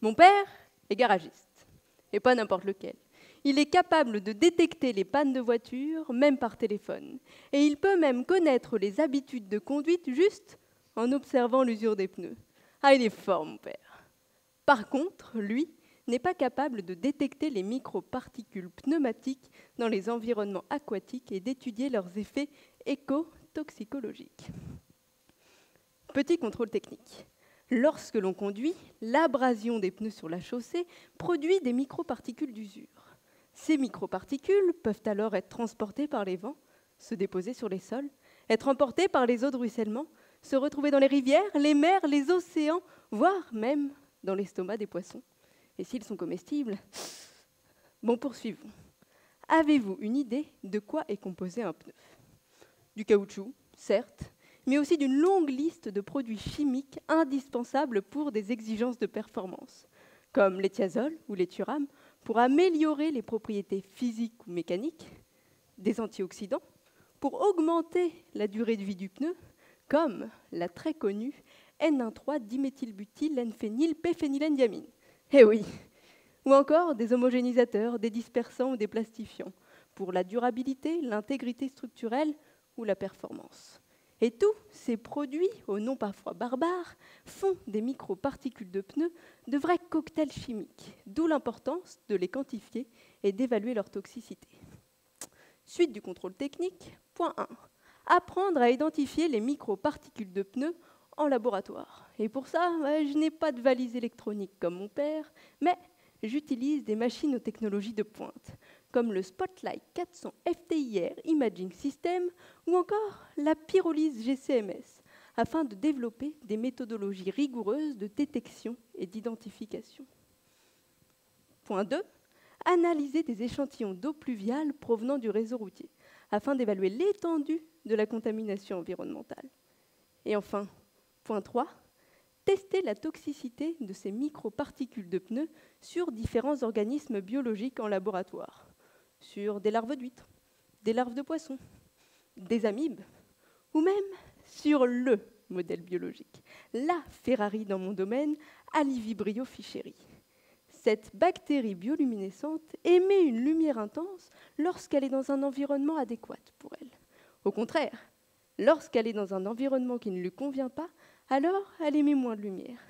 Mon père est garagiste, et pas n'importe lequel. Il est capable de détecter les pannes de voiture, même par téléphone. Et il peut même connaître les habitudes de conduite juste en observant l'usure des pneus. Ah, il est fort, mon père. Par contre, lui n'est pas capable de détecter les microparticules pneumatiques dans les environnements aquatiques et d'étudier leurs effets écotoxicologiques. Petit contrôle technique. Lorsque l'on conduit, l'abrasion des pneus sur la chaussée produit des microparticules d'usure. Ces microparticules peuvent alors être transportées par les vents, se déposer sur les sols, être emportées par les eaux de ruissellement, se retrouver dans les rivières, les mers, les océans, voire même dans l'estomac des poissons. Et s'ils sont comestibles, bon, poursuivons. Avez-vous une idée de quoi est composé un pneu? Du caoutchouc, certes, mais aussi d'une longue liste de produits chimiques indispensables pour des exigences de performance, comme l'éthiazole ou l'éthurame, pour améliorer les propriétés physiques ou mécaniques, des antioxydants, pour augmenter la durée de vie du pneu, comme la très connue N1,3-diméthylbutyl-N-phényl-P-phénylendiamine. Eh oui, ou encore des homogénisateurs, des dispersants ou des plastifiants, pour la durabilité, l'intégrité structurelle ou la performance. Et tous ces produits, au nom parfois barbare, font des microparticules de pneus de vrais cocktails chimiques, d'où l'importance de les quantifier et d'évaluer leur toxicité. Suite du contrôle technique, point 1. Apprendre à identifier les microparticules de pneus en laboratoire. Et pour ça, je n'ai pas de valise électronique comme mon père, mais j'utilise des machines aux technologies de pointe, comme le Spotlight 400 FTIR Imaging System ou encore la pyrolyse GCMS, afin de développer des méthodologies rigoureuses de détection et d'identification. Point 2. Analyser des échantillons d'eau pluviale provenant du réseau routier, afin d'évaluer l'étendue de la contamination environnementale. Et enfin, point 3. Tester la toxicité de ces microparticules de pneus sur différents organismes biologiques en laboratoire, sur des larves d'huîtres, des larves de poissons, des amibes, ou même sur le modèle biologique, la Ferrari dans mon domaine, Alivibrio fischeri. Cette bactérie bioluminescente émet une lumière intense lorsqu'elle est dans un environnement adéquat pour elle. Au contraire, lorsqu'elle est dans un environnement qui ne lui convient pas, alors elle émet moins de lumière.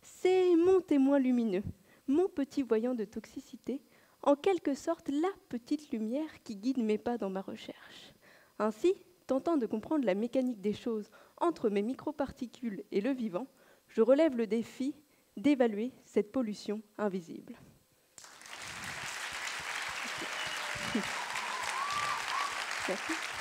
C'est mon témoin lumineux, mon petit voyant de toxicité, en quelque sorte la petite lumière qui guide mes pas dans ma recherche. Ainsi, tentant de comprendre la mécanique des choses entre mes microparticules et le vivant, je relève le défi d'évaluer cette pollution invisible. Merci.